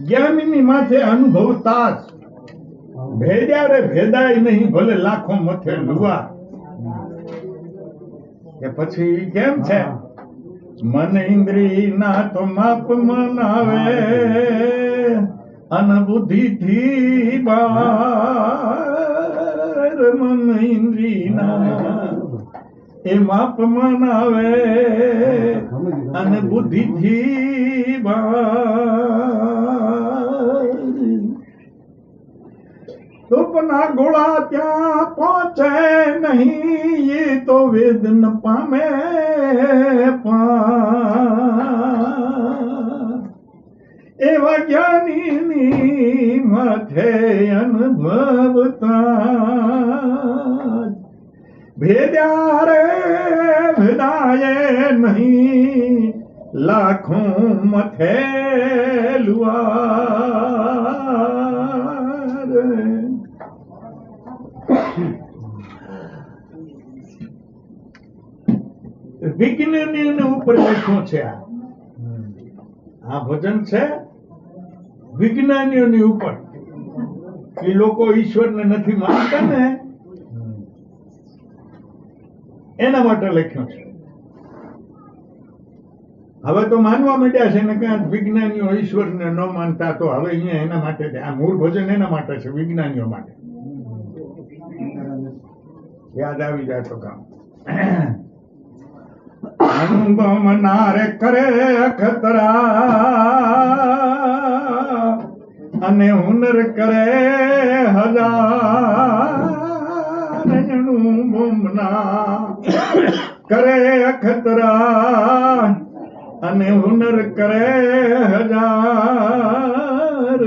જ્ઞાનની માથે અનુભવતા જ ભેદ્યા રે ભેદાય નહીં ભલે લાખો મથે લુવા. કે પછી કેમ છે મન ઇન્દ્રિય ના તો માપ મનાવે અનબુદ્ધિ થી બાર. મન ઇન્દ્રિય ના એ માપ મનાવે અને બુદ્ધિ થી બાર. સપના ગોળા ત્યાં પહોંચે નહીં એ તો વેદ ન પામે એવા જ્ઞાનીની માથે અનુભવતા ભેદ્યા રે ભેદાય નહીં લાખો મથે લુઆર. વિજ્ઞાની ઉપર લખ્યું છે. આ ભજન છે વિજ્ઞાનીઓની ઉપર. એ લોકો ઈશ્વરને નથી માનતા ને એના માટે લખ્યું છે. હવે તો માનવા માંડ્યા છે ને કે વિજ્ઞાનીઓ ઈશ્વરને ન માનતા, તો હવે અહીંયા એના માટે આ મૂળ ભજન એના માટે છે, વિજ્ઞાનીઓ માટે. યાદ આવી જાય તો કામ. અનુભવ નારે કરે અખતરા અને હુનર કરે હજાર. અનુભવ ના કરે અખતરા અને હુનર કરે હજાર.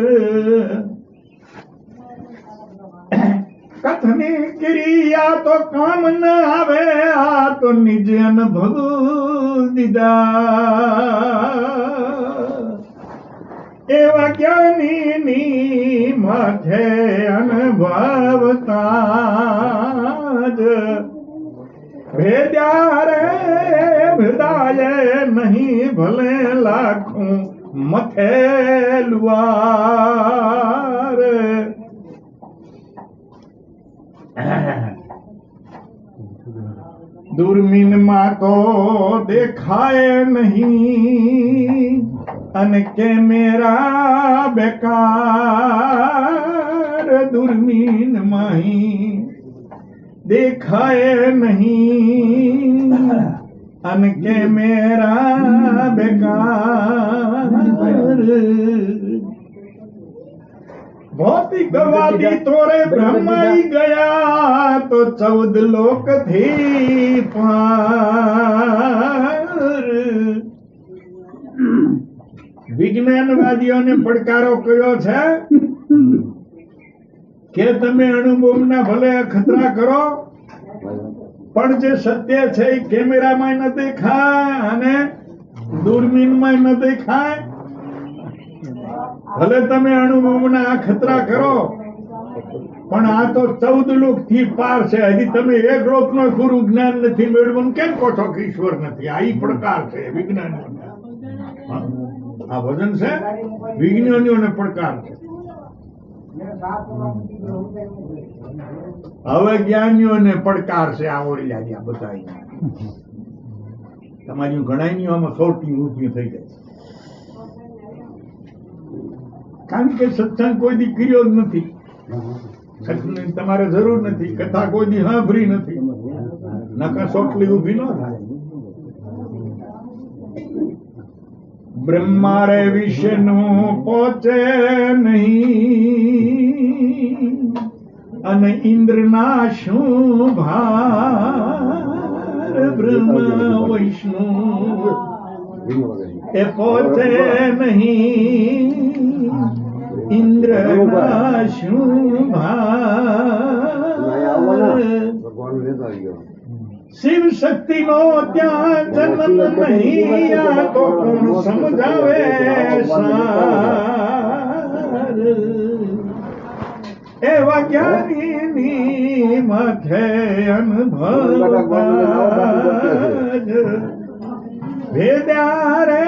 કથની ક્રિયા તો કામ ન આવે આ તો નિજ અનુભવ દીધા. એવા જ્ઞાનીની માથે અનુભવતા જ ભેદ્યા રે ભેદાય નહીં ભલે લાખું મથે લુઆર. દૂરમીનમાં તો દેખાય નહીં અને કેમેરા બેકાર. દૂરમીનમાં દેખાય નહીં અને કેમેરા બેકાર. ભૌતિકવાદી તોરે બ્રહ્માઈ ગયા તો 14 લોક થી પાર. વિજ્ઞાનવાદીઓને પડકારો કર્યો છે કે તમે અણુબોમ્બના ભલે ખતરા કરો પણ જે સત્ય છે એ કેમેરામાં ન દેખાય અને દૂરબીનમાં ન દેખાય. ભલે તમે અણુબોમ્બના ખતરા કરો પણ આ તો 14 લોક થી પાર છે. હજી તમે એક લોક નો પૂરું જ્ઞાન નથી મેળવવાનું કેમ કહો છો કે ઈશ્વર નથી? આ પડકાર છે વિજ્ઞાનીઓને. આ વજન છે વિજ્ઞાનીઓને પડકાર છે. હવે જ્ઞાનીઓને પડકાર છે. આ ઓરી આ બધા તમારી ઘણા આમાં સૌથી ઊંચી થઈ જાય. કારણ કે સત્સંગ કોઈ દી કર્યો જ નથી, તમારે જરૂર નથી, કથા કોઈ દી સાંભળી નથી, નકા સોટલી ઊભી ન થાય. બ્રહ્મા રે વિષ્ણુ પહોંચે નહીં અને ઇન્દ્રના શું ભાર. બ્રહ્મ વિષ્ણુ એ પહોંચે નહીં ઇન્દ્રના શું ભાર. શિવ શક્તિ નો ત્યાં જન્મ નહીં આ તો કોણ સમજાવે સાર. એવા જ્ઞાનીની માથે અનુભવ भेदा रे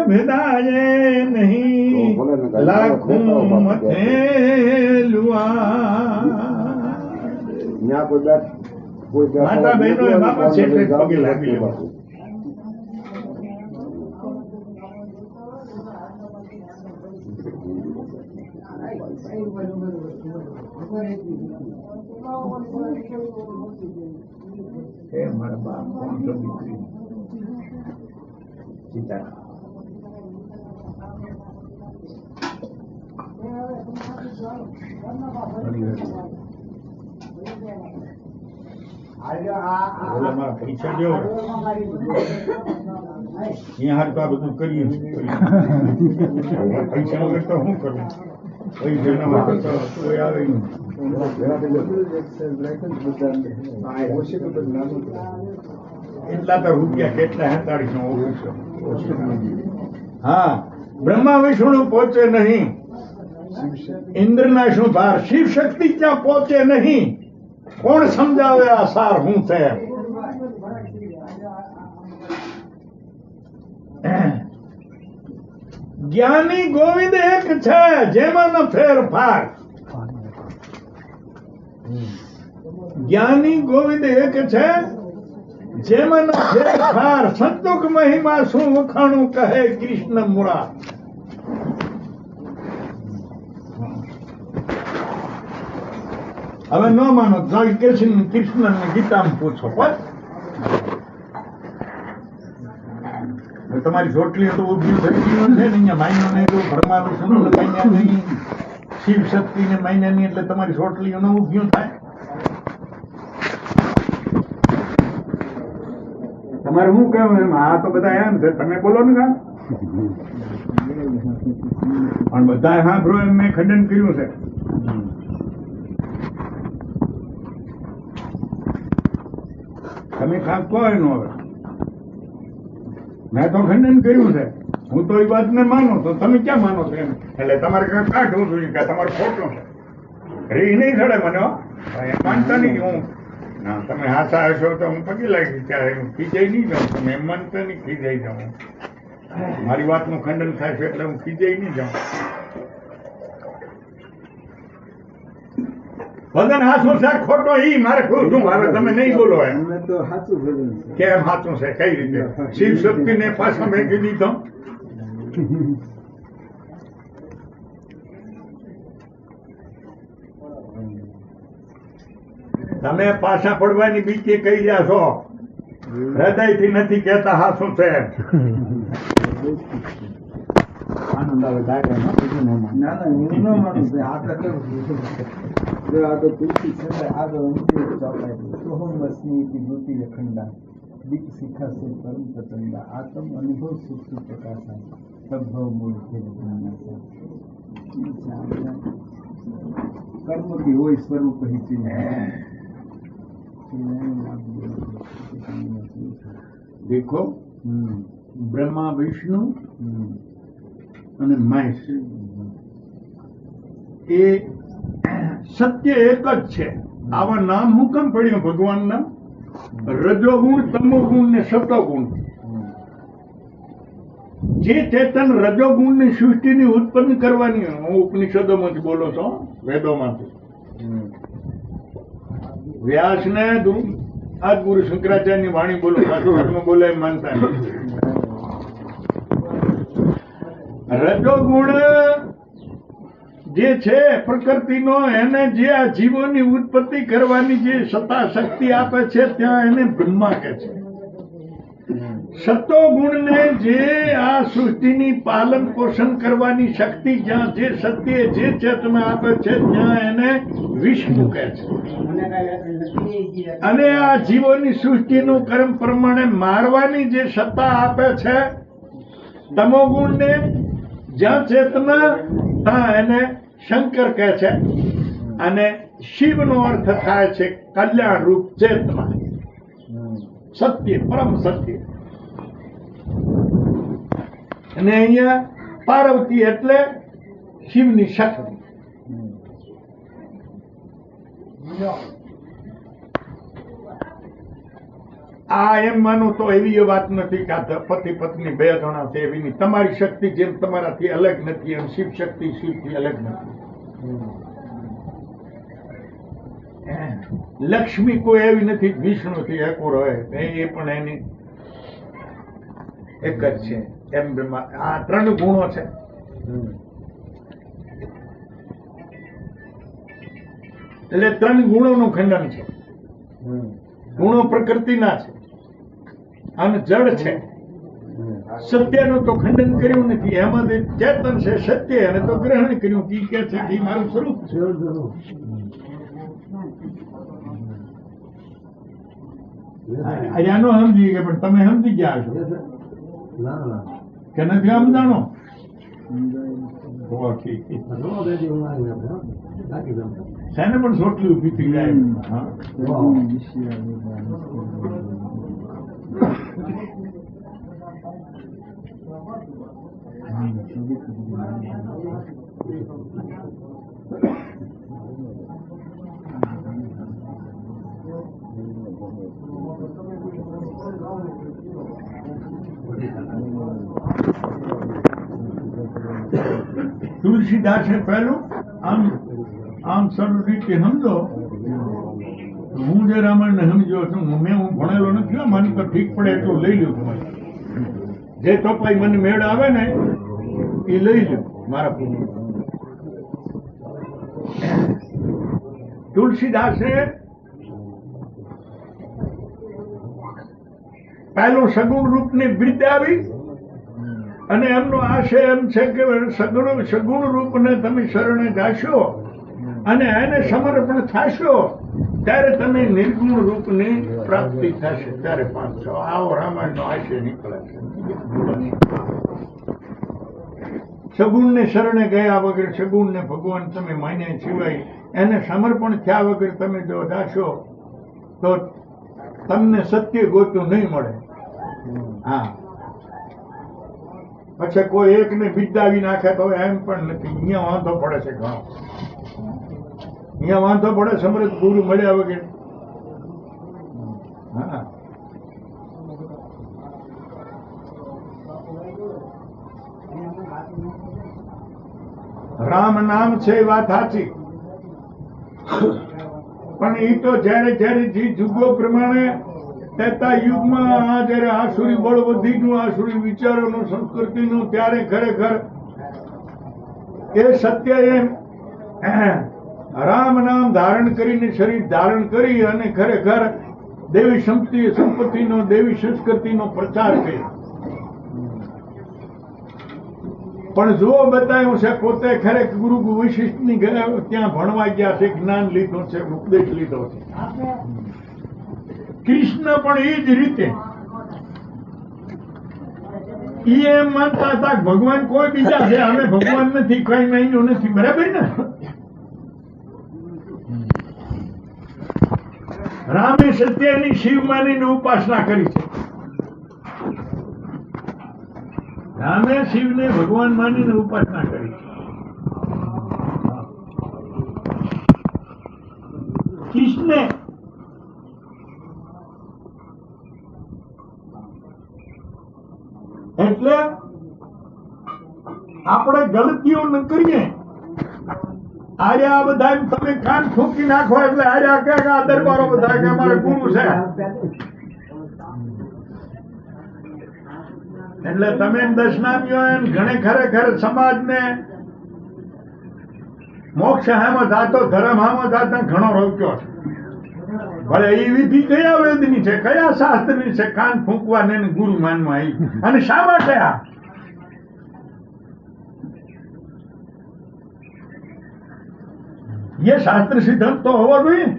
भेदाए नहीं लाखों मथे लुआ माता बहनो એ બાપા છેટે જ પગે લાગી લેવા. એ મારા બાપ કોણ છો દીકરી સીતા મારા પૈસા જો અહીંયા હાર તો આ બધું કરીએ પૈસા વગર તો શું કરવું પૈસા ના વગર તો કોઈ આવે નહીં. એટલા તો રૂપિયા કેટલા 47 હા બ્રહ્મા વિષ્ણુ પહોંચે નહીં, ઇન્દ્રના શું ભાર, શિવ શક્તિ ત્યાં પહોંચે નહીં. કોણ સમજાવે આ સાર હું છે? જ્ઞાની ગોવિંદ એક છે જેમાં ન ફેરફાર. જ્ઞાની ગોવિંદ એક છે જેમાં ન ફેરફાર. સંતોક મહિમા શું વખાણું કહે કૃષ્ણ મુરા. હવે ન માનો તો કૃષ્ણ ને ગીતામાં પૂછો પણ તમારી ચોટલી તો ઉભી થઈ ગયું છે ને અહીંયા માયનો નહીં તો ભરમા વિષ્ણુ મહિના નહીં, શિવ શક્તિ ને મહિના નહીં એટલે તમારી ચોટલીઓ ન ઉભ્યું થાય. તમારે શું કહેવું એમ? હા તો બધા એમ છે, તમે બોલો ને કામ પણ બધા સાંભળો એમ મેં ખંડન કર્યું છે. તમે કાંક કહો એનું હવે મેં તો ખંડન કર્યું છે. હું તો એ વાતને માનું તો તમે ક્યાં માનો છો એમ? એટલે તમારે કાંઈક કાઢવું જોઈએ કે તમારે ખોટું છે. રી નહીં ચડે મને માનતા નહીં. હું ના તમે હાસા હશો તો હું પગી લાગી ત્યારે હું ખીજાઈ નહીં જાઉં. તમે એમ માનતા નહીં ખીજાઈ જાઉં. મારી વાતનું ખંડન થાય છે એટલે હું ખીજાઈ નહીં જાઉં. ભજન હાચું છે ખોટો ઈ મારે શું હવે તમે નહીં બોલો એમ કેમ હાચું છે કઈ રીતે? શિવ શક્તિ ને પાછા મેકી દીધો. તમે પાછા પડવાની બીકે કહી રહ્યા છો, હૃદયથી નથી કહેતા હાચું છે. આનંદ આવે ના ના હું ન માનું. આ તો તુલસી છે આગળ અખંડા દીપ શિખા સે પરમ પ્રચંડા આત્મ અનુભવ સુખ પ્રકાશા સદભવ મૂળ કર્મથી હોય સ્વરૂપ દેખો બ્રહ્મા વિષ્ણુ અને મહેશ એ સત્ય એક જ છે. આવા નામ હું કેમ પડ્યું ભગવાનના? રજોગુણ, તમોગુણ ને સતોગુણ. જે ચેતન રજોગુણ ની સૃષ્ટિની ઉત્પન્ન કરવાની, હું ઉપનિષદોમાં જ બોલો છો, વેદોમાંથી. વ્યાસ ને આ ગુરુ શંકરાચાર્યની વાણી બોલો, ધર્મ બોલે એમ માનતા નથી. રજોગુણ જે છે પ્રકૃતિનો, એને જે આ જીવોની ઉત્પત્તિ કરવાની જે સત્તા શક્તિ આપે છે ત્યાં એને બ્રહ્મા કહે છે. સતોગુણને જે આ સૃષ્ટિની પાલન પોષણ કરવાની શક્તિ, જ્યાં જે સત્ય જે ચેતના આપે છે ત્યાં એને વિષ્ણુ કહે છે. અને આ જીવોની સૃષ્ટિનું કર્મ પ્રમાણે મારવાની જે સત્તા આપે છે તમોગુણને, જ્યાં ચેતના ત્યાં એને શંકર કહે છે. અને શિવનો અર્થ થાય છે કલ્યાણ રૂપ ચેતના, સત્ય, પરમ સત્ય. અને અહીંયા પાર્વતી એટલે શિવની શક્તિ. આ એમ માનો તો એવી એ વાત નથી કે આ પતિ પત્ની બે જણા છે એવી નહીં. તમારી શક્તિ જેમ તમારાથી અલગ નથી એમ શિવ શક્તિ શિવથી અલગ નથી. લક્ષ્મી કોઈ એવી નથી વિષ્ણુથી એકો રહે, એ પણ એની એક જ છે. એમ આ 3 ગુણો છે. એટલે 3 ગુણોનું ખંડન છે. ગુણો પ્રકૃતિના છે અને જડ છે. સત્યનું તો ખંડન કર્યું નથી. એમાં ચેતન છે સત્ય, અને તો ગ્રહણ કર્યું કે છે કે મારું સ્વરૂપ છે. આનો સમજી ગયા, પણ તમે સમજી ગયા છો કે નથી સમજાણો? શેને પણ સોટલું પીતી જાય. તુલસીદાસે પહેલું આમ સરળ રીતે સમજો. હું જે રામાયણ ને સમજ્યો છું, હું ભણેલો નથી, મને તો ઠીક પડે એટલું લઈ લ્યો. તમારે જે તોપાઈ મને મેળ આવે ને એ લઈ લ્યો મારા પૂરું. તુલસીદાસે પહેલું સગુણ રૂપને બિરદાવી, અને એમનો આશય એમ છે કે સગુણ રૂપને તમે શરણે જાશો અને એને સમર્પણ થશો ત્યારે તમે નિર્ગુણ રૂપની પ્રાપ્તિ થશે, ત્યારે પામશો. આવો રામાયણનો આશય નીકળે છે. સગુણને શરણે ગયા વગર, સગુણને ભગવાન તમે માન્યા સિવાય એને સમર્પણ થયા વગર તમે જો જાશો તો તમને સત્ય ગોતું નહીં મળે. હા, પછી કોઈ એકને બિરદાવી નાખે તો એમ પણ નથી. અહીંયા વાંધો પડે છે ઘણો. અહીંયા વાંધો પડે સમૃદ્ધ ગુરુ મળ્યા વગર. હા, રામ નામ છે એ વાત સાચી, પણ એ તો જયારે જયારે જે યુગો પ્રમાણે તેતા યુગમાં જયારે આસુરી બળ વધી ગયું, આસુરી વિચારોનું, સંસ્કૃતિનું, ત્યારે ખરેખર એ સત્ય એમ રામ નામ ધારણ કરીને શરીર ધારણ કરી અને ખરેખર દેવી સંપત્તિનો, દેવી સંસ્કૃતિનો પ્રચાર કર્યો. પણ જુઓ બતાવ્યું છે પોતે ખરેખર ગુરુ વશિષ્ઠની ત્યાં ભણવા ગયા છે, જ્ઞાન લીધું છે, ઉપદેશ લીધો છે. કૃષ્ણ પણ એ જ રીતે એમ માનતા હતા ભગવાન કોઈ બીજા છે, અમે ભગવાન નથી, કઈ મહિનો નથી. બરાબર ને? રામે સત્યની શિવ માનીને ઉપાસના કરી છે. રામે શિવને ભગવાન માનીને ઉપાસના કરી છે. કૃષ્ણે એટલે આપણે ગલતીઓ ન કરીએ. આર્યા બધા તમે કાન ફૂંકી નાખો એટલે આર્યા કે આ દરબારો બધા કે અમારા ગુરુ છે, એટલે તમે દશનામીઓ એમ ઘણે ખરેખર સમાજને મોક્ષ હામાં જાતો, ધર્મ હામાં જાતા ઘણો રોક્યો છે. ભલે એ વિધિ કયા વેદની છે, કયા શાસ્ત્રની છે, કાન ફૂંકવા ને ગુરુ માનવા આવી? અને શા માટે આ? એ શાસ્ત્ર સિદ્ધાંત તો હોવો જોઈએ.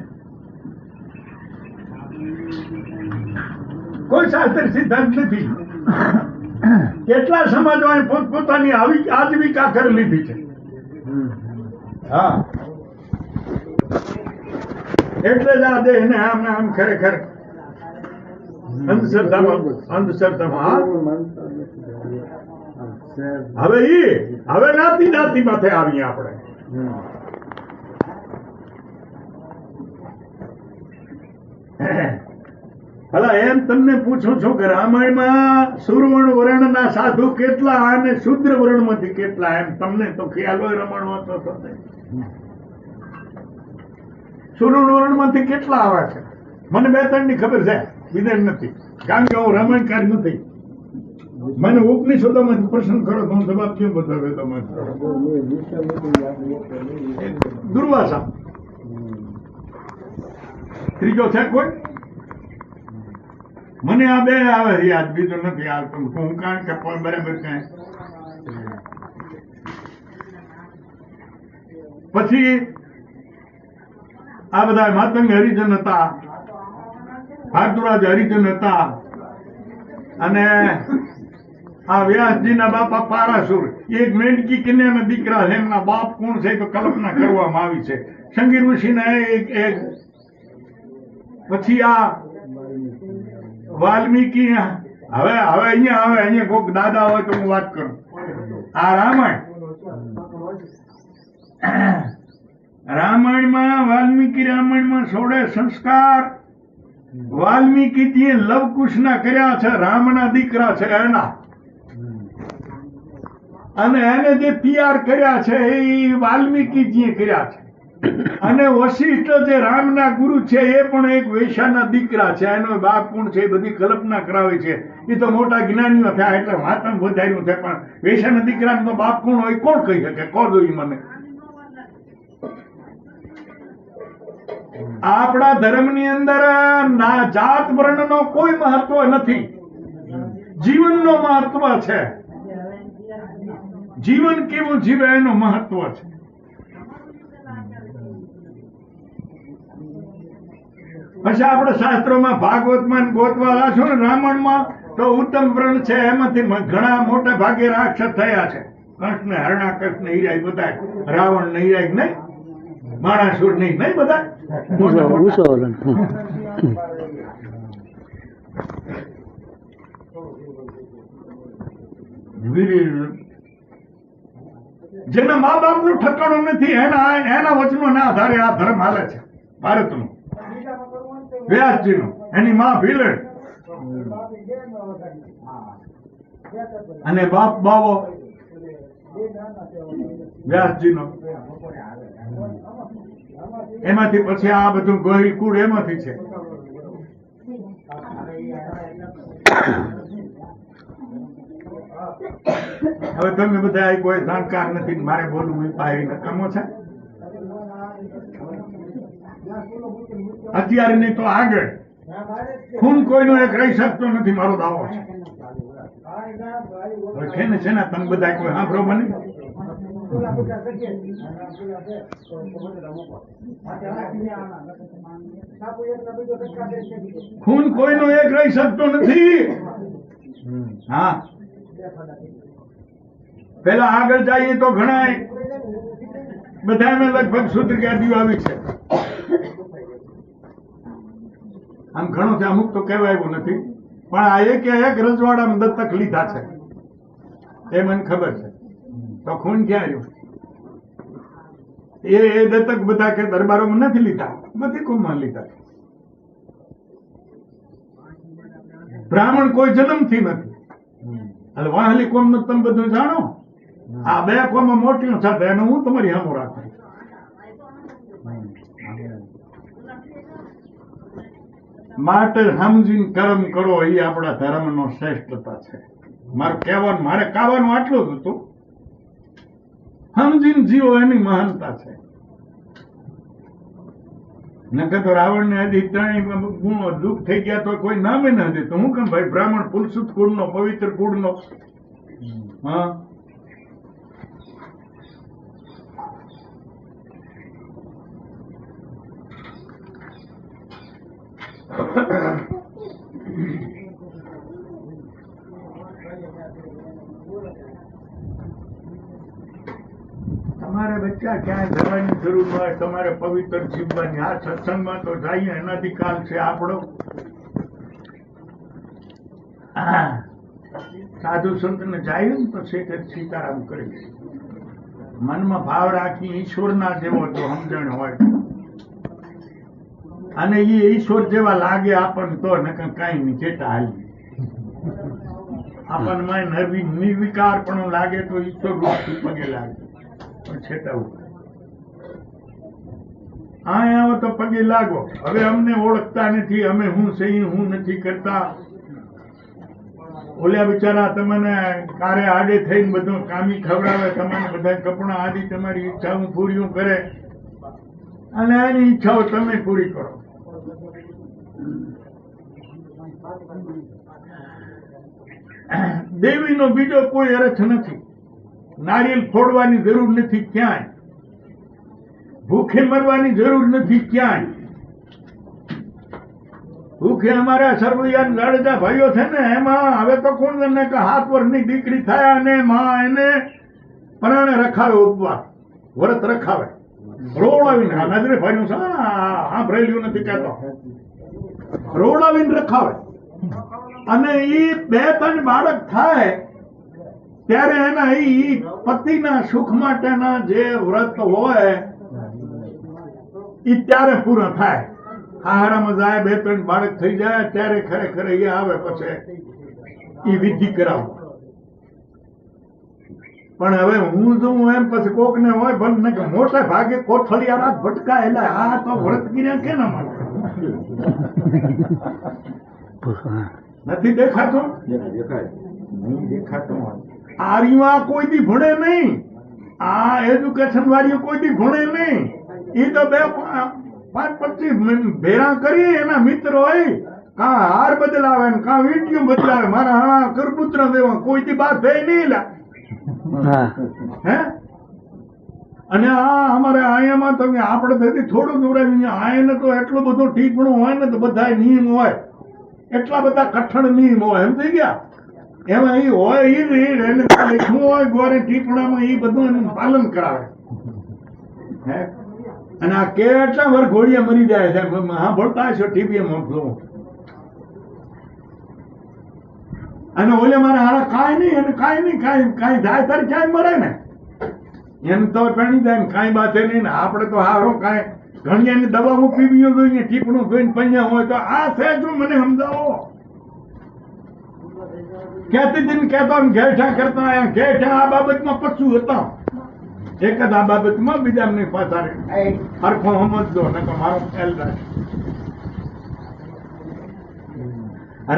કોઈ શાસ્ત્ર સિદ્ધાંત નથી. કેટલા સમાજો પોતપોતાની આજીવિકા કરી લીધી છે. હા, એટલે જ આ દેહને આમ ખરેખર અંધશ્રદ્ધામાં હવે નાતી નાતી માથે આવીએ આપણે. ભલા એમ તમને પૂછું છું કે રામાયણમાં સુરવર્ણ વર્ણના સાધુ કેટલા અને શુદ્ર વર્ણમાંથી કેટલા, એમ તમને તો ખ્યાલ હોય રમણ વાંચો છો તે. સુરવર્ણ વર્ણમાંથી કેટલા આવે છે મને બે ત્રણ ની ખબર છે, બીજા નથી, કારણ કે હું રામાયણકાર નથી. મને ઉપનિષદોમાંથી પ્રશ્ન કરો તો હું જવાબ કેમ બતાવે તમારે. દુર્વાસા, ત્રીજો છે કોઈ? મને આ બે આવે છે યાદ, બીજો નથી આવતો હું, કારણ કે બરાબર કઈ. પછી આ બધા માતંગ હરિજન હતા, ભારદ્વાજ હરિજન હતા, અને આ વ્યાસજીના બાપા પારાસુર, એક મેંડકી કન્યાના દીકરા છે, એમના બાપ કોણ છે તો કલ્પના કરવામાં આવી છે. સંગી ઋષિના એક પછી આ વાલ્મીકી. હવે અહીંયા કોઈક દાદા હોય તો હું વાત કરું. આ રામાયણમાં વાલ્મીકી રામાયણમાં 16 સંસ્કાર વાલ્મીકીજીએ લવકુશના કર્યા છે, રામના દીકરા છે એના, અને એને જે તૈયાર કર્યા છે એ વાલ્મીકીજીએ કર્યા છે. અને વશિષ્ઠ જે રામના ગુરુ છે એ પણ એક વૈશ્યાના દીકરા છે, એનો બાપ કોણ છે એ બધી કલ્પના કરાવે છે. એ તો મોટા જ્ઞાનીઓ થયા એટલે વાતમ વધાર્યું છે, પણ વૈશ્યાના દીકરાનો તો બાપ કોણ હોય કોણ કહી શકે? કહો દો મને. આપણા ધર્મની અંદર જાત વર્ણનો કોઈ મહત્વ નથી, જીવનનો મહત્વ છે. જીવન કેવું જીવે એનો મહત્વ છે. પછી આપણે શાસ્ત્રોમાં ભાગવતમાં ગોતવા લાશો ને રામાયણમાં તો ઉત્તમ વ્રણ છે, એમાંથી ઘણા મોટા ભાગે રાક્ષસ થયા છે. કૃષ્ણ, હરણાકૃષ્ણ, હીરાય બધા, રાવણ ને હીરાય નહીં, માણાસુર નહીં, નહીં બધા. જેના મા બાપ નું ઠકાણું નથી એના વચનો ના આધારે આ ધર્મ હાલે છે ભારતનું. વ્યાસજીનું, એની માં ભીલડ અને બાપ બાવો વ્યાસજીનો. એમાંથી પછી આ બધું ગોહિલ કુળ એમાંથી છે. હવે તમે બધા કોઈ જાણકાર નથી, મારે બોલવું નકામો છે. અત્યારે નહીં તો આગળ ખૂન કોઈનો એક રહી શકતો નથી, મારો દાવો છે. છે ને તમે બધા કોઈ સાંભળો મને. ખૂન કોઈનો એક રહી શકતો નથી. હા, પેલા આગળ જઈએ તો ઘણા બધા લગભગ સૂત્ર યાદીઓ આવી છે. આમ ઘણું છે, અમુક તો કહેવાયું નથી, પણ આ એક રજવાડામાં દત્તક લીધા છે એ મને ખબર છે. તો ખૂન ક્યાં રહ્યું? એ દત્તક બધા કે દરબારોમાં નથી લીધા, બધી કોમમાં લીધા. બ્રાહ્મણ કોઈ જન્મથી નથી, એટલે વાહલી કોમ નું તમે બધું જાણો. આ બે કોમ મોટી સાથે એનું હું તમારી સામું રાખું. માટે સમજીને કર્મ કરો એ આપણા ધર્મનો શ્રેષ્ઠતા છે. મારે કહેવાનું આટલું જ હતું. સમજીને જીવો એની મહાનતા છે. નકર તો રાવણ ને હજી ત્રણેય ગુણો દુઃખ થઈ ગયા તો કોઈ નામે ના દે. તો હું કેમ ભાઈ બ્રાહ્મણ પુલસુત કુળનો, પવિત્ર કુળનો. હા, તમારે બચ્ચા ક્યાંય જવાની જરૂર હોય, તમારે પવિત્ર જીવવાની. આ સત્સંગમાં તો જઈએ અનાધિકાલ છે આપણો. સાધુ સંત ને જાય ને તો શેઠ સીતારામ કરી મનમાં ભાવ રાખી ઈશ્વરના જેવો જો સમજણ હોય અને એ ઈશ્વર જેવા લાગે આપણને તો નકર કાંઈ નહીં ચેટા હાલી આપણને નિર્વિકાર પણ લાગે તો ઈશ્વર રૂપથી પગે લાગે પણ છેટા અહીંયા આવો તો પગે લાગો. હવે અમને ઓળખતા નથી, અમે હું સહી હું નથી કરતા. ઓલ્યા બિચારા તમને કારે આડે થઈને બધું કામી ખવડાવે, તમને બધા કપડા આદિ તમારી ઈચ્છાઓ પૂરી કરે અને એની ઈચ્છાઓ તમે પૂરી કરો. દેવીનો બીજો કોઈ અર્થ નથી. નારિયેલ ફોડવાની જરૂર નથી ક્યાંય, ભૂખે મરવાની જરૂર નથી ક્યાંય. ભૂખે અમારા સરવૈયા જાડેજા ભાઈઓ છે ને, એમાં હવે તો કોણ જાણે કે 7 વર્ષની દીકરી થાય અને માં એને પરાણે રખાવે, ઉપવાસ વ્રત રખાવે, રોવડાવીને. આ નજરે ભાઈનું છે, સાંભળેલું નથી કહેતો, રોવડાવીને રખાવે. અને એ 2-3 બાળક થાય ત્યારે એના ઈ પતિના સુખ માટેના જે વ્રત હોય ઈ ત્યારે પૂરા થાય. હારામાં જાય, 2-3 બાળક થઈ જાય ત્યારે ખરેખર એ આવે પછી ઈ વિધિ કરાવો. પણ હવે હું જોઉં એમ પછી કોક ને હોય ભલે ને કે મોટા ભાગે કોથળિયા રાત ભટકાય, એટલે આ તો વ્રત કર્યા કેના માટે નથી દેખાતું? દેખાતું આર્યમાં કોઈ દી ભણે નહીં, આ એજ્યુકેશન વાળીઓ કોઈ દી ભણે નહીં. એ તો 5-25 ભેરા કરી એના મિત્ર હોય, કાં હાર બદલાવે ને કાં વીંટીઓ બદલાવે. મારા હાણા કરપુત્ર દેવા કોઈ દી બાર થઈ નહીં લા. હે અને આ અમારે આયામાં તો આપણે થતી થોડું દોરાવી, આયને તો એટલું બધું ટીપણું હોય ને તો બધા નિયમ હોય, એટલા બધા કઠણ નિયમ હોય. એમ થઈ ગયા એમાં એ હોય એ એને શું હોય ગોરે ટીપણામાં એ બધું એનું પાલન કરાવે. હે અને આ કેટલા વાર ઘોડિયા મરી જાય છે, હા ભળતા હશો ટીવીમાં. અને ઓલે મારા હારા કાંઈ નહીં, એને કાંઈ નહીં, કાંઈ જાય તારે ક્યાંય મરે ને, એને તો પેણી જાય ને કાંઈ બાતે નહીં ને. આપણે તો હારો કાંઈ ઘણી એની દવા પીવી જોઈએ, ટીપણું જોઈને પૈયા હોય તો આ છે શું મને સમજાવો. કહેતી હતી કહેતો ઘેઠા કરતા ઘેઠા આ બાબતમાં પછું હતા, એક જ આ બાબતમાં બીજા નહીં પાછા હરખો સમજજો ને તો મારો ખ્યાલ રાખે.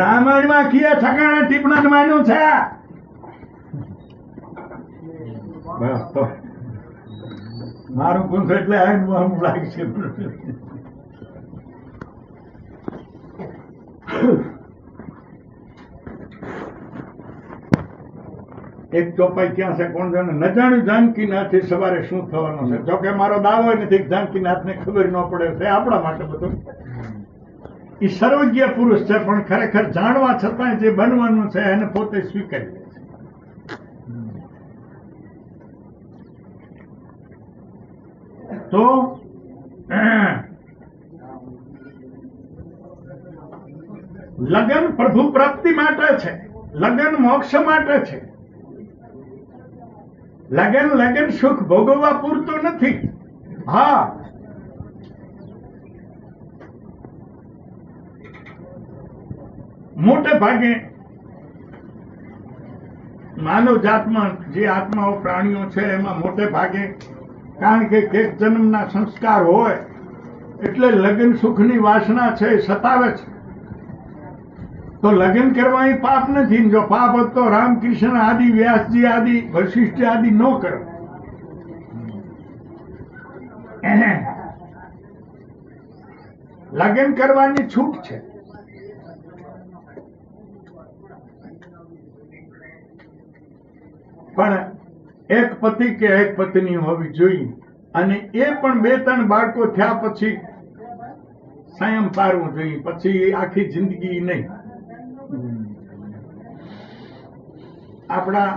રામાયણમાં કીએ ઠકાણા ટીપણા માન્યું છે. બસ તો મારું ગુણ એટલે આવીને લાગશે. એક ચોપાઈ ક્યાં છે કોણ જાણે? ન જાણ્યું જાનકીનાથથી સવારે શું થવાનું છે. જોકે મારો દાવો નથી જાનકીનાથને ખબર ન પડે છે આપણા માટે બધું. એ સર્વજ્ઞ પુરુષ છે પણ ખરેખર જાણવા છતાં જે બનવાનું છે એને પોતે સ્વીકારી લે છે. તો લગન પ્રભુ પ્રાપ્તિ માટે છે, લગન મોક્ષ માટે છે. લગન સુખ ભોગવવા પૂરતું નથી. હા મોટે ભાગે માનવ જાતમાં જે આત્માઓ પ્રાણીઓ છે એમાં મોટે ભાગે કારણ કે એક જન્મના સંસ્કાર હોય એટલે લગ્ન સુખની વાસના છે એ સતાવે છે. તો લગ્ન કરવા એ પાપ નથી. જો પાપ હોત તો રામકૃષ્ણ આદિ, વ્યાસજી આદિ, વશિષ્ઠ આદિ ન કરે. લગ્ન કરવાની છૂટ છે. પણ એક પતિ કે એક પત્ની હોવી જોઈએ અને એ પણ 2-3 બાળકો થયા પછી સંયમ પારવું જોઈએ, પછી આખી જિંદગી નહીં. આપણા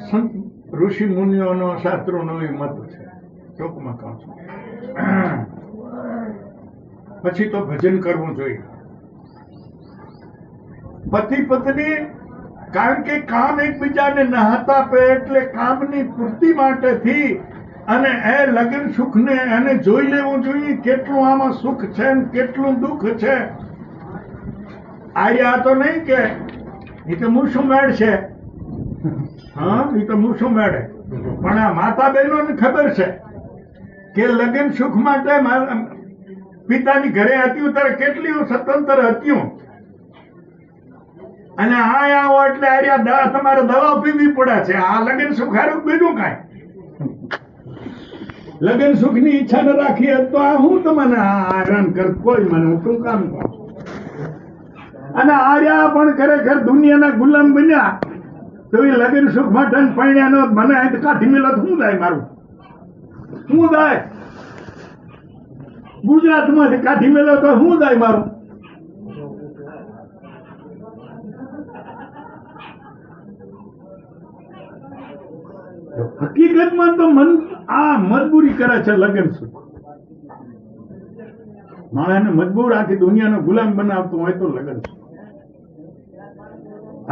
સંત ઋષિ મુનિઓનો શાસ્ત્રોનો એ મત છે, ટૂંકમાં કહું છું. પછી તો ભજન કરવું જોઈએ. પતિ પત્ની કારણ કે કામ એકબીજાને નહાતા આપે એટલે કામની પૂર્તિ માટેથી અને એ લગ્ન સુખને એને જોઈ લેવું જોઈએ કેટલું આમાં સુખ છે ને કેટલું દુઃખ છે. આ તો નહીં કે એ તો મૂછું મેળ છે, હા એ તો મૂછું મેળે, પણ આ માતા બહેનોને ખબર છે કે લગ્ન સુખ માટે પિતાની ઘરે હતી ત્યારે કેટલી સ્વતંત્ર હતી, અને આ આવો એટલે આર્યા તમારે દવા પીવી પડે છે. આ લગ્ન સુખ હારું બીજું કાંઈ. લગ્ન સુખ ની ઈચ્છા ન રાખી તો આ હું તમને હેરાન કર, કોઈ મને હું શું કામ કરું. અને આર્યા પણ ખરેખર દુનિયાના ગુલામ બન્યા તો એ લગ્ન સુખ માટે પૈણ્યા નો મને અહીં કાઠી મિલત શું જાય મારું, શું જાય ગુજરાતમાંથી કાઠી મેળો તો શું જાય મારું. હકીકતમાં તો મન આ મજબૂરી કરે છે લગ્ન સુખ. માણસને મજબૂર આખી દુનિયાનો ગુલામ બનાવતું હોય તો લગ્ન સુખ.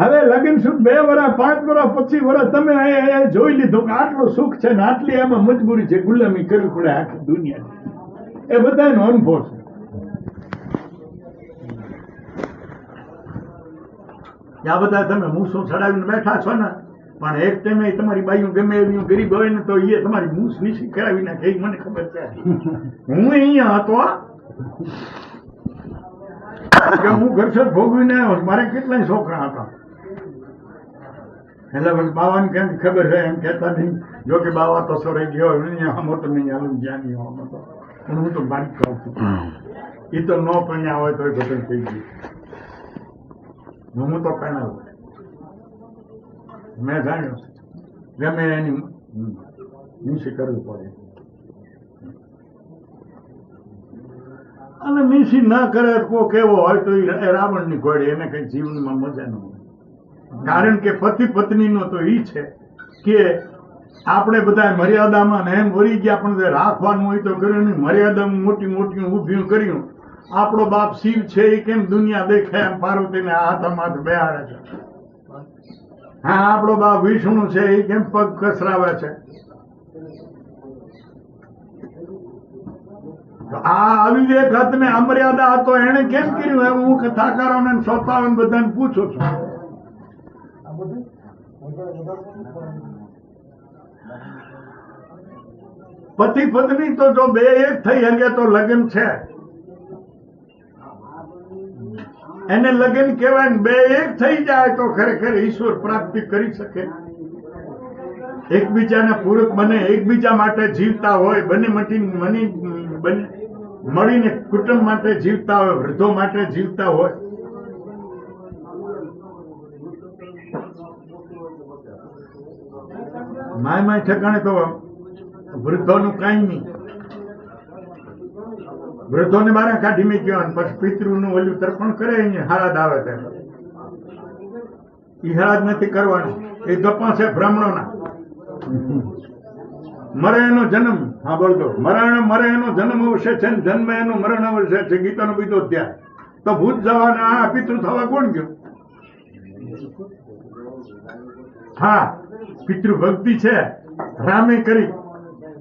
હવે લગ્ન સુખ 2 વર્ષ 5 વર્ષ 25 વર્ષ તમે અહીંયા જોઈ લીધું કે આટલું સુખ છે ને આટલી એમાં મજબૂરી છે, ગુલામી કરવી પડે આખી દુનિયા. એ બધાનો અનુભવ છે. આ બધા તમે મૂછું ચડાવીને બેઠા છો ને, પણ એક ટાઈમે તમારી બાઈઓ ગમે એવી ગરીબ હોય ને તો એ તમારી મૂછ નીચી કરાવી નાખે, એ મને ખબર છે. હું અહીંયા હતો કે હું ઘરસર ભોગવીને આવ્યો, મારે કેટલાય છોકરા હતા. એટલે પછી બાવાને કેમ ખબર છે એમ કહેતા નહીં, જો કે બાવા તો સોરાઈ ગયો મોટો નહીં હાલું જ્યાં નહીં હોવાનો હતો, પણ હું તો બારીક કહું છું. એ તો ન પણ્યા હોય તો બધું થઈ ગયું. હું તો પહેણાવ મેં જાણ્યો ગમે એની નીચે કરવી પડે, અને નીચી ના કરે કોઈ કેવો હોય તો એ રાવણની ઘોડે, એને કઈ જીવનમાં મજા ન હોય. કારણ કે પતિ પત્નીનો તો એ છે કે આપણે બધા મર્યાદામાં ને એમ વળી ગયા, પણ રાખવાનું હોય તો કર્યું નહીં. મર્યાદામાં મોટી મોટી ઊભી કર્યું. આપણો બાપ શિવ છે એ કેમ દુનિયા દેખે એમ પાર્વતીને હાથમાં હાથ બેહાડે છે. હા, આપણો બાપ વિષ્ણુ છે એ કેમ પગ કસરાવે છે. આ અવિવેક હત ને અમર્યાદા હતો એને કેમ કર્યું એમ હું કથાકારોને શ્રોતાઓને બધાને પૂછું છું. પતિ પત્ની તો જો 2 એક થઈ શકે તો લગ્ન છે, એને લગ્ન કહેવાય. 2 એક થઈ જાય તો ખરેખર ઈશ્વર પ્રાપ્તિ કરી શકે. એકબીજાને પૂરક બને, એકબીજા માટે જીવતા હોય, બંને મળીને કુટુંબ માટે જીવતા હોય, વૃદ્ધો માટે જીવતા હોય. માય ઠેકાણે તો વૃદ્ધોનું કઈ નહીં. વૃદ્ધોને બારે કાઢી મૂક્યો અને પછી પિતૃનું ઓલું તર્પણ કરે અહીંયા હરાદ આવે ત્યારે. એ હરાદ નથી કરવાનું, એ ગપ્પા છે બ્રાહ્મણોના. મરે એનો જન્મ, હા બોલતો મરે એનો જન્મ અવશ્ય છે, જન્મ એનો મરણ અવશ્ય છે. ગીતાનો બીજો અધ્યાય. તો ભૂત જવાને આ પિતૃ થવા કોણ ગયો? હા, પિતૃ ભક્તિ છે રામે કરી,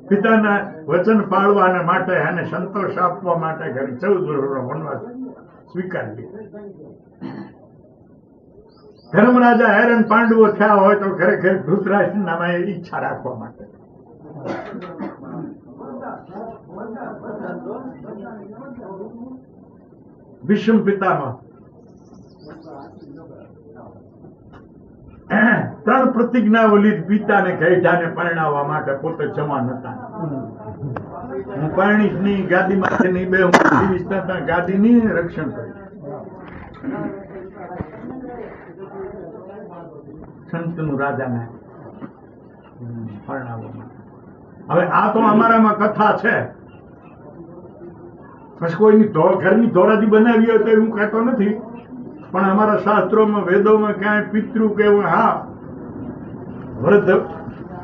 પિતાના વચન પાળવાના માટે અને સંતોષ આપવા માટે કરી 14 વર્ષનો વનવાસ સ્વીકારી. ધર્મરાજા હેરાન પાંડવો થયા હોય તો ખરેખર ધૃતરાષ્ટ્ર નામે ઈચ્છા રાખવા માટે. ભીષ્મ પિતામાં 3 પ્રતિજ્ઞાઓ લીધી પિતાને ઘેટાને પરણાવવા માટે. પોતે જવાન હતા. હું પરણીશ નહીં, ગાદીમાંથી નહીં, બે હું જીવીશ નહીં, ગાદીની રક્ષણ કરીશ. સંતનું રાજાને પરણાવવા માટે. હવે આ તો અમારામાં કથા છે, પછી કોઈની ઘરની ધોરાજી બનાવી હોય તો હું કહેતો નથી, પણ અમારા શાસ્ત્રોમાં વેદોમાં ક્યાંય પિતૃ કેવું, હા વૃદ્ધ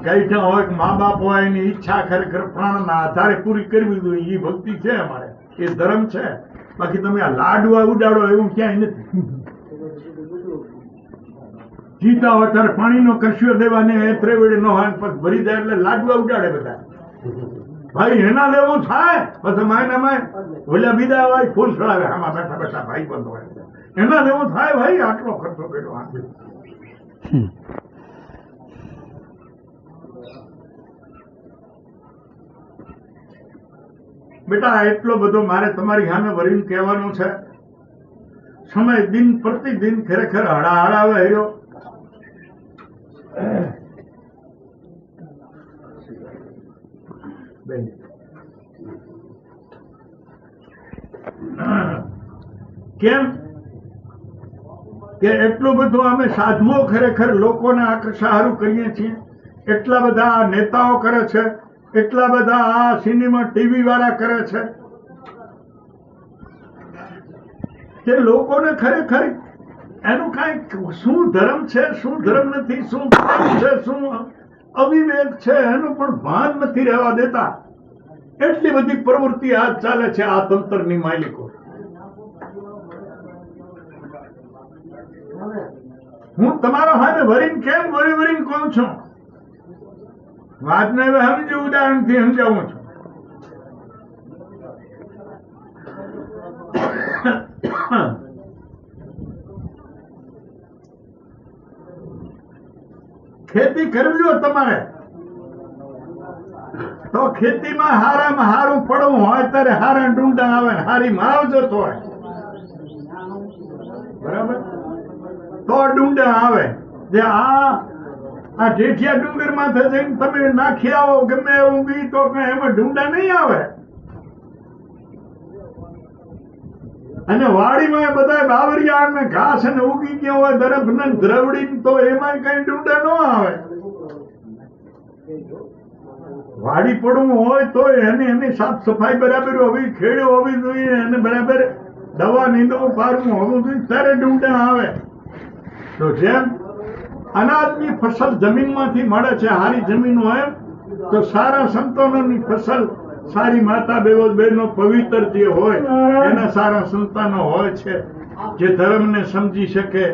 કઈ હોય, મા બાપ હોય, એની ઈચ્છા ખરેખર પ્રાણના આધારે પૂરી કરવી જોઈએ. એ ભક્તિ છે અમારે, એ ધર્મ છે. બાકી તમે આ લાડવા ઉડાડો એવું ક્યાંય નથી. જીતા હોય ત્યારે પાણીનો કરશ્યો દેવાને ત્રેવેડે ન હોય, પછી ભરી જાય એટલે લાડવા ઉડાડે બધા. ભાઈ એના લેવું થાય પછી માયનામાં ઓલા બીજા હોય ફૂલ ચડાવે આમાં બેઠા બેઠા ભાઈ બંધ હોય એના લેવું થાય ભાઈ આટલો ખર્ચો કર્યો આપે બેટા એટલો બધો મારે તમારી સામે વરીને કહેવાનું છે સમય દિન પ્રતિદિન ખરેખર હળાહળાવે હેર્યો કેમ કે એટલું બધું અમે સાધુઓ ખરેખર લોકોને આકર્ષાહારું કરીએ છીએ એટલા બધા આ નેતાઓ કરે છે એટલા બધા આ સિનેમા ટીવી વાળા કરે છે કે લોકોને ખરેખર એનું કાંઈક શું ધર્મ છે શું ધર્મ નથી શું પ્રેમ છે શું અવિવેક છે એનું પણ ભાન નથી રહેવા દેતા એટલી બધી પ્રવૃત્તિ આજ ચાલે છે આ તંત્રની માલિકો હું તમારા હાથે વરીને કેમ વરીને કહું છું વાતને હવે સમજી ઉદાહરણથી સમજાવું છું ખેતી કરવી હોય તમારે તો ખેતીમાં હારામાં હારું પડવું હોય ત્યારે હારા ડુંડા આવે હારી માવજત હોય બરાબર તો ડુંડા આવે જે આ ઢેઠિયા ડુંગર માં જઈને તમે નાખી આવો ગમે એવું બી તો કઈ એમાં ડુંડા નહીં આવે અને વાડીમાં બધા બાવરિયા અને ઘાસ અને ઉગી ગયા હોય દરફ ને દ્રવડી તો એમાં કઈ ડુંડા ન આવે વાડી પડવું હોય તો એની સાફ સફાઈ બરાબર હોવી ખેડ હોવી જોઈએ અને બરાબર દવા નીંદવું પારવું હોવું જોઈએ ત્યારે ડુંડા આવે તો જેમ અનાજની ફસલ જમીનમાંથી મળે છે હારી જમીન હોય તો સારા સંતાનોની ફસલ સારી માતા બહેનો પવિત્ર જે હોય એના સારા સંતાનો હોય છે જે ધર્મને સમજી શકે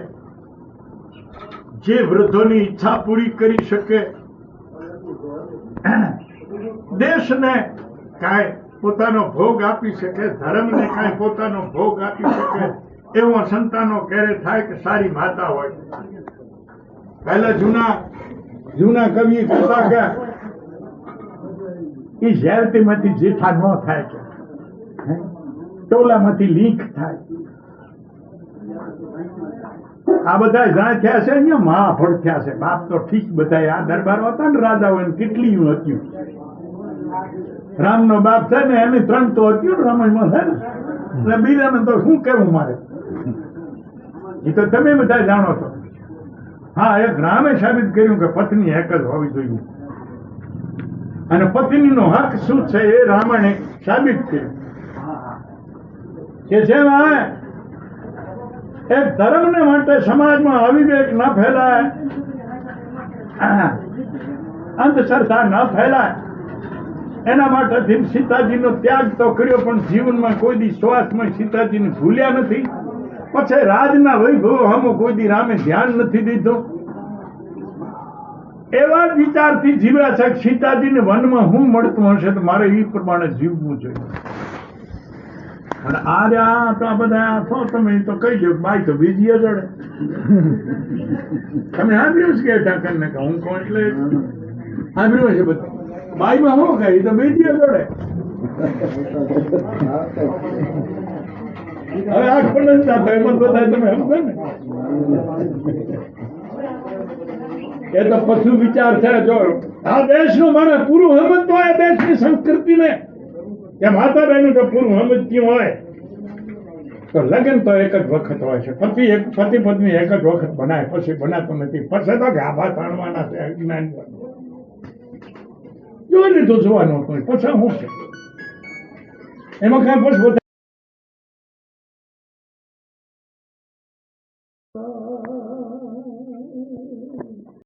જે વૃદ્ધોની ઈચ્છા પૂરી કરી શકે દેશને કાંઈ પોતાનો ભોગ આપી શકે ધર્મને કાંઈ પોતાનો ભોગ આપી શકે એવા સંતાનો ક્યારે થાય કે સારી માતા હોય પહેલા જૂના કવિ કહેતા કે એ ઝેરતીમાંથી જેઠા ન થાય કે ટોલામાંથી લીક થાય આ બધા જ્યાં થયા છે અહીંયા મહાફળ થયા છે બાપ તો ઠીક બધા આ દરબારો હતા ને રાજાઓ કેટલી હતું રામનો બાપ છે ને એની 3 તો હતી ને રામાયણમાં છે ને એટલે બીજાને તો શું કેવું મારે એ તો તમે બધા જાણો છો હા એક રામે સાબિત કર્યું કે પત્ની એક જ હોવી જોઈએ અને પત્નીનો હક શું છે એ રામાયણે સાબિત કર્યું કે જેમ એક ધર્મને માટે સમાજમાં અવિવેક ન ફેલાય અંધશ્રદ્ધા ન ફેલાય એના માટે સીતાજીનો ત્યાગ તો કર્યો પણ જીવનમાં કોઈ દી શ્વાસમાં સીતાજીને ભૂલ્યા નથી પછી રાજના વૈભવો હમો કોઈ દી રામે ધ્યાન નથી દીધું એવા જ વિચારથી જીવ્યા છે સીતાજીને વનમાં શું મળતું હશે તો મારે એ પ્રમાણે જીવવું જોઈએ અને આ તો આ બધા છો તમે તો કહી દો બાઈ તો બીજી જોડે તમે સાંભળ્યું છે કે ઢાકરને હું કહું એટલે સાંભળ્યું છે બધું બાઈમાં શું કહે તો બીજી જોડે હવે આ ખોટું થતા એમાં બધા તમે સમજો ને એ તો પશુ વિચાર છે જો આ દેશનું મને પૂરું સમજતું હોય દેશની સંસ્કૃતિને કે માતા બહેનું જો પૂરું સમજતી હોય તો લગ્ન તો એક જ વખત હોય છે પતિ પત્ની એક જ વખત બનાય પછી બનાતું નથી પછી તો ગાભા તાણવાના છે અજ્ઞાન જોઈ લીધું જોવાનું પછી શું છે એમાં કઈ પછી